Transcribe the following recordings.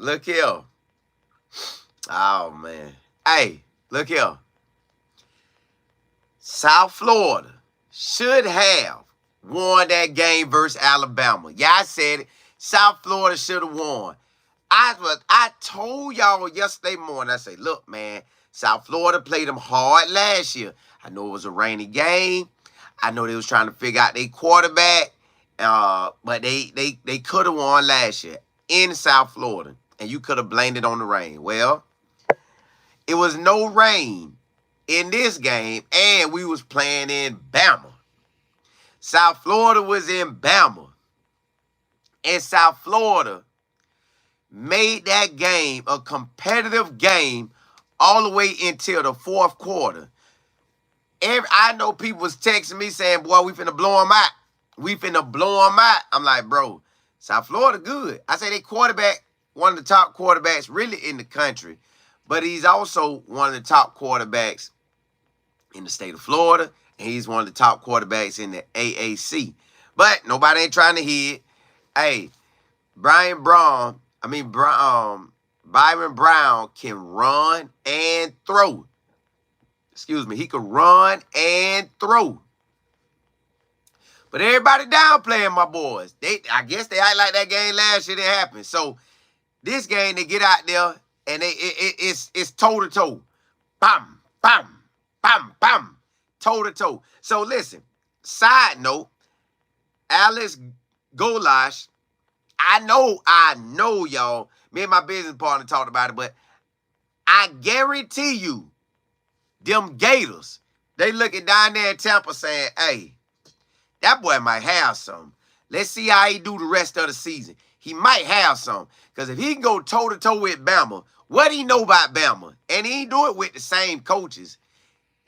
look here. Oh, man. Hey, look here. South Florida should have won that game versus Alabama. Yeah, I said it. South Florida should have won. I told y'all yesterday morning, I said, look, man, South Florida played them hard last year. I know it was a rainy game. I know they was trying to figure out their quarterback. But they could have won last year in South Florida. And you could have blamed it on the rain. Well, it was no rain in this game, and we was playing in Bama. South Florida was in Bama. And South Florida made that game a competitive game all the way until the fourth quarter. I know people was texting me saying, boy, we finna blow them out. We finna blow them out. I'm like, bro, South Florida good. I say they quarterback, one of the top quarterbacks really in the country, but he's also one of the top quarterbacks in the state of Florida, and he's one of the top quarterbacks in the AAC. But nobody ain't trying to hear it. Hey, Byron Brown can run and throw. Excuse me, he could run and throw. But everybody downplaying my boys. I guess they act like that game last year didn't happen. So this game, they get out there and it's toe to toe, bam, bam, bam, bam, toe to toe. So listen. Side note, Alex Golash. I know, y'all. Me and my business partner talked about it, but I guarantee you, them Gators, they looking down there in Tampa saying, hey, that boy might have some. Let's see how he do the rest of the season. He might have some. Because if he can go toe-to-toe with Bama, what he know about Bama? And he ain't do it with the same coaches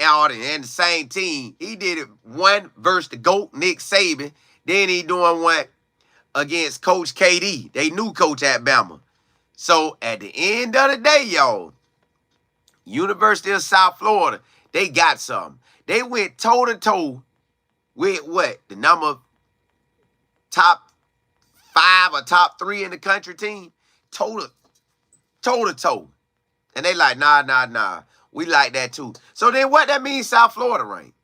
and the same team. He did it one versus the GOAT, Nick Saban. Then he doing one against Coach KD. They new coach at Bama. So at the end of the day, y'all, University of South Florida, they got something. They went toe-to-toe with what? The number top 5 or top 3 in the country team? Toe-to-toe. And they like, nah. We like that too. So then what that means South Florida rank?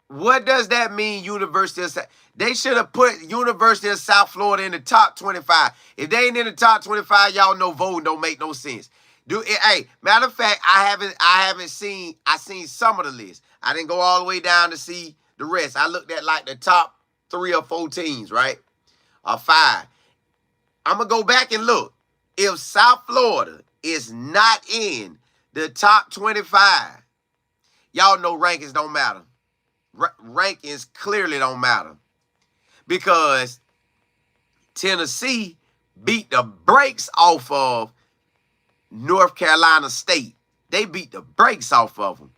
What does that mean, University of South? They should have put University of South Florida in the top 25. If they ain't in the top 25, y'all know voting don't make no sense. Hey, matter of fact, I seen some of the list. I didn't go all the way down to see the rest. I looked at like the top 3 or 4 teams, right? Or 5. I'm going to go back and look. If South Florida is not in the top 25, y'all know rankings don't matter. Rankings clearly don't matter. Because Tennessee beat the brakes off of North Carolina State. They beat the brakes off of them.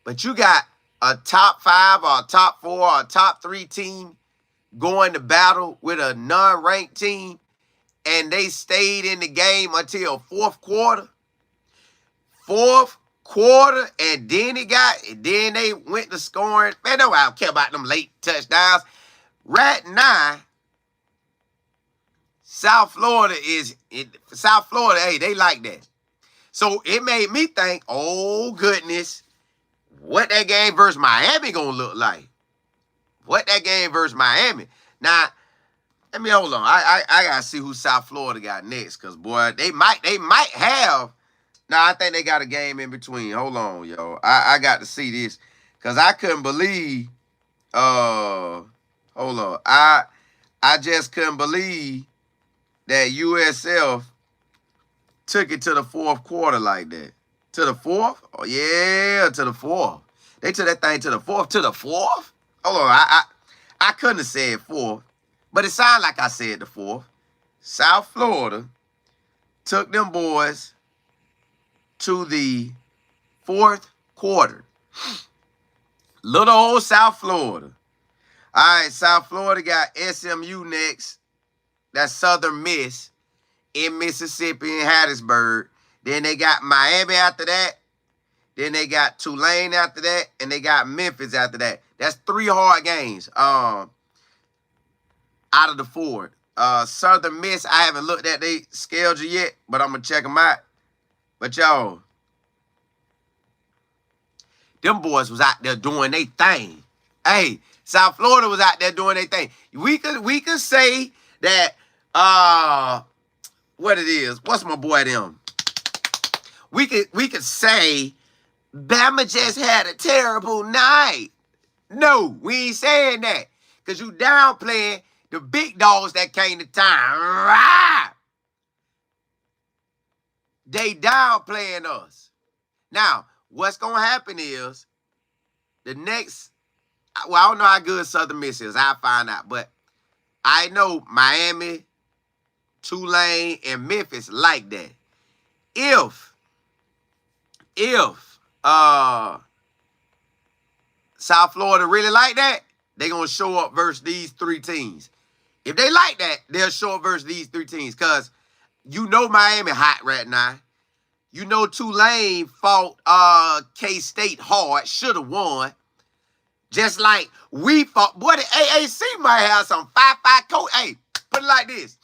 But you got a top 5 or a top 4 or a top 3 team going to battle with a non-ranked team, and they stayed in the game until fourth quarter. Fourth quarter, and then they went to scoring. Man, no, I don't care about them late touchdowns. Right now, South Florida, hey, they like that. So it made me think, oh, goodness, what that game versus Miami gonna look like? What that game versus Miami? Now, let me hold on. I gotta see who South Florida got next, because, boy, they might have. Now, I think they got a game in between. Hold on, yo. I got to see this, because I couldn't believe, hold on. I just couldn't believe that USF took it to the fourth quarter like that. To the fourth? Oh, yeah, to the fourth. They took that thing to the fourth. To the fourth? Hold on, I couldn't have said fourth, but it sounded like I said the fourth. South Florida took them boys to the fourth quarter. Little old South Florida. All right, South Florida got SMU next. That's Southern Miss in Mississippi and Hattiesburg. Then they got Miami after that. Then they got Tulane after that. And they got Memphis after that. That's 3 hard games out of the 4. Southern Miss, I haven't looked at their schedule yet, but I'm going to check them out. But, y'all, them boys was out there doing their thing. Hey, South Florida was out there doing their thing. We could say that, what it is. What's my boy them? We could say Bama just had a terrible night. No, we ain't saying that. Because you downplaying the big dogs that came to town. Right? They downplaying us. Now, what's going to happen is the next, well, I don't know how good Southern Miss is. I'll find out. But I know Miami, Tulane, and Memphis like that. If South Florida really like that, they're going to show up versus these three teams. If they like that, they'll show up versus these three teams because you know Miami hot right now. You know Tulane fought K-State hard, should have won. Just like we fought. Boy, the AAC might have some 5-5 coach. Hey, put it like this.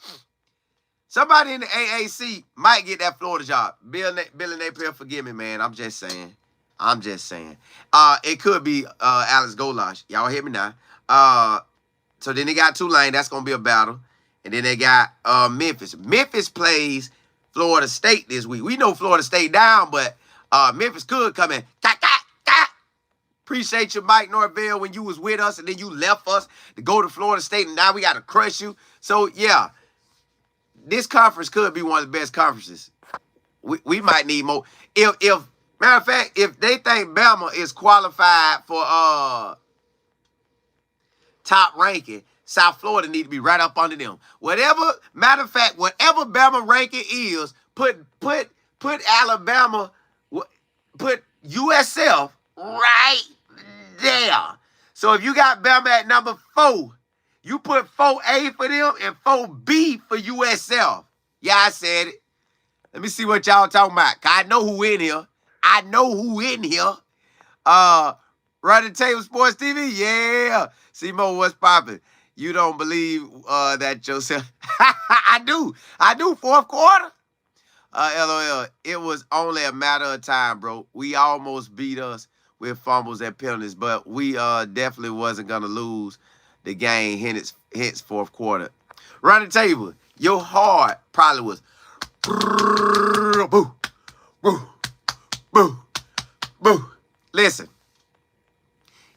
Somebody in the AAC might get that Florida job. Bill Napier, forgive me, man. I'm just saying. It could be Alex Golash. Y'all hear me now? So then they got Tulane. That's going to be a battle. And then they got Memphis. Memphis plays Florida State this week. We know Florida State down, but Memphis could come in. Appreciate you, Mike Norvell, when you was with us and then you left us to go to Florida State, and now we got to crush you. So, yeah, this conference could be one of the best conferences. We might need more. If matter of fact, if they think Bama is qualified for top ranking, South Florida need to be right up under them. Matter of fact, whatever Bama ranking is, put Alabama, put USF right there. So if you got Bama at number 4, you put 4A for them and 4B for USF. Yeah, I said it. Let me see what y'all talking about. I know who in here. Running Table Sports TV? Yeah. Simo, what's popping? You don't believe that yourself. I do. Fourth quarter. LOL. It was only a matter of time, bro. We almost beat us with fumbles and penalties, but we definitely wasn't going to lose the game, hence fourth quarter. Running Table, your heart probably was boo, boo, boo, boo. Listen,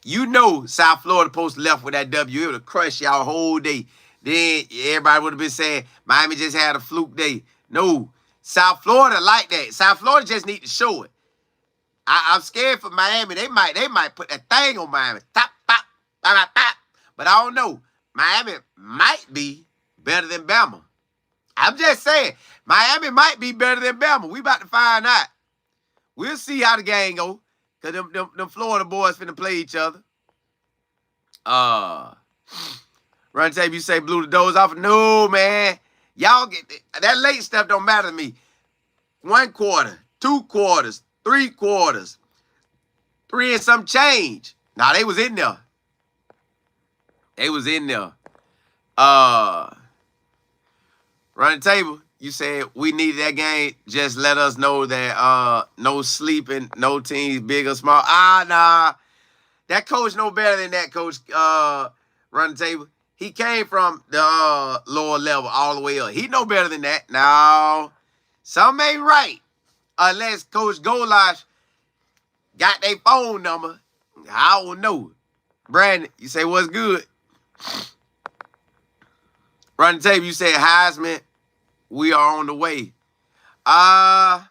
you know South Florida post left with that W. It would have crushed y'all whole day. Then everybody would have been saying Miami just had a fluke day. No, South Florida like that. South Florida just need to show it. I'm scared for Miami. They might put that thing on Miami. Top, pop, pop, pop. But I don't know. Miami might be better than Bama. I'm just saying, Miami might be better than Bama. We about to find out. We'll see how the game go. Because them Florida boys finna play each other. Run tape, you say blew the doors off. No, man. Y'all get that late stuff don't matter to me. 1 quarter, 2 quarters, 3 quarters, 3 and some change. Now they was in there. Running table, you said we needed that game. Just let us know that no sleeping, no teams big or small. Nah. That coach no better than that coach, running table. He came from the lower level all the way up. He no better than that. No. Something ain't right. Unless Coach Golash got their phone number. I don't know. Brandon, you say what's good? Running table, you say Heisman, we are on the way. I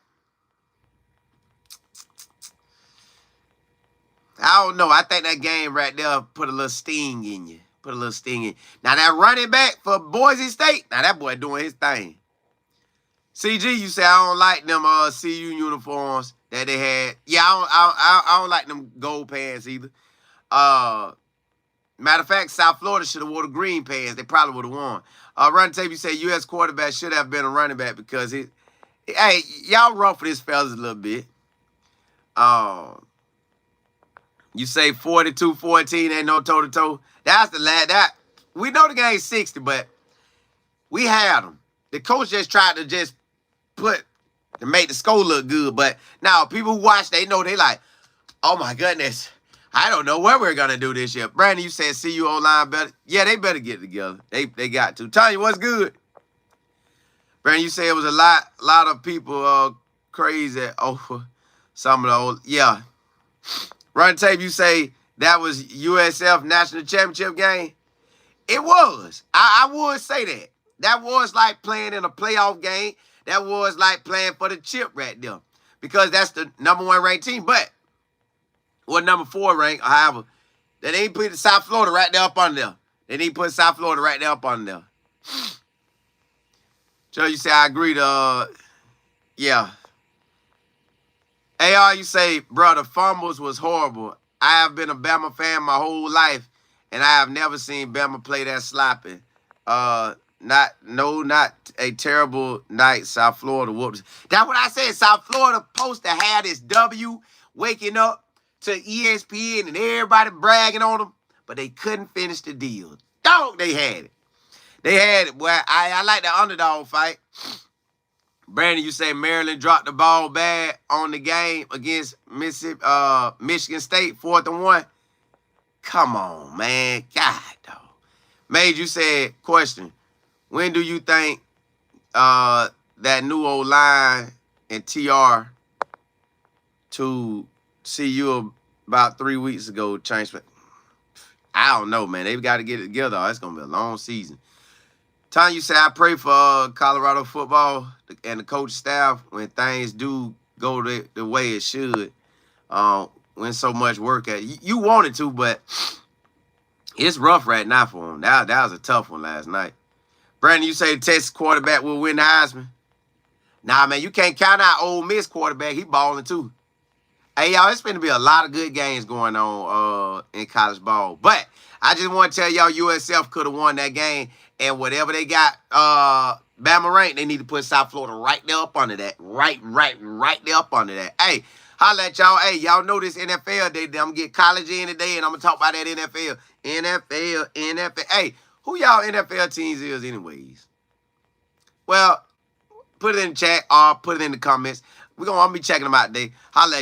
don't know. I think that game right there put a little sting in you. Now, that running back for Boise State, now that boy doing his thing. CG, you say I don't like them CU uniforms that they had. Yeah, I don't like them gold pants either. Matter of fact, South Florida should have wore the green pants. They probably would have won. Running tape, you say U.S. quarterback should have been a running back because hey, y'all run for this fellas a little bit. You say 42-14 ain't no toe-to-toe. That's the lad. That we know the game's 60, but We had them. The coach just tried to to make the score look good. But now people who watch, they know they like, oh my goodness, I don't know what we're gonna do this year. Brandon, you said CU O-line better. Yeah, they better get it together. They got to. Tanya, what's good? Brandon, you said it was a lot of people crazy over some of the old. Yeah. Run tape, you say that was USF National Championship game? It was. I would say that. That was like playing in a playoff game. That was like playing for the chip right there. Because that's the #1 ranked team. But, or #4 ranked, however, they didn't put South Florida right there up on there. They didn't put South Florida right there up on there. So you say I agree to, yeah. AR, you say, bro, the fumbles was horrible. I have been a Bama fan my whole life, and I have never seen Bama play that sloppy. Not a terrible night. South Florida whoops. That's what I said. South Florida supposed to have this W, waking up to ESPN and everybody bragging on them, but they couldn't finish the deal. Dog, they had it. They had it. Well, I like the underdog fight. Brandon, you say Maryland dropped the ball bad on the game against Michigan State, 4th and 1. Come on, man. God, dog. Made, you said, question, when do you think that new O-line and TR to CU about 3 weeks ago changed? I don't know, man. They've got to get it together. It's going to be a long season. Tanya, you say, I pray for Colorado football and the coach staff when things do go the way it should. When so much work at you wanted to, but it's rough right now for them. That was a tough one last night. Brandon, you say the Texas quarterback will win the Heisman? Nah, man, you can't count out Ole Miss quarterback. He balling too. Hey, y'all, it's going to be a lot of good games going on in college ball. But I just want to tell y'all USF could have won that game. And whatever they got Bama ranked, they need to put South Florida right there up under that. Right there up under that. Hey, holla at y'all. Hey, y'all know this NFL day. I'm going to get college in today, and I'm going to talk about that NFL. NFL. Hey, who y'all NFL teams is anyways? Well, put it in the chat or put it in the comments. I'm going to be checking them out today. Holla at y'all.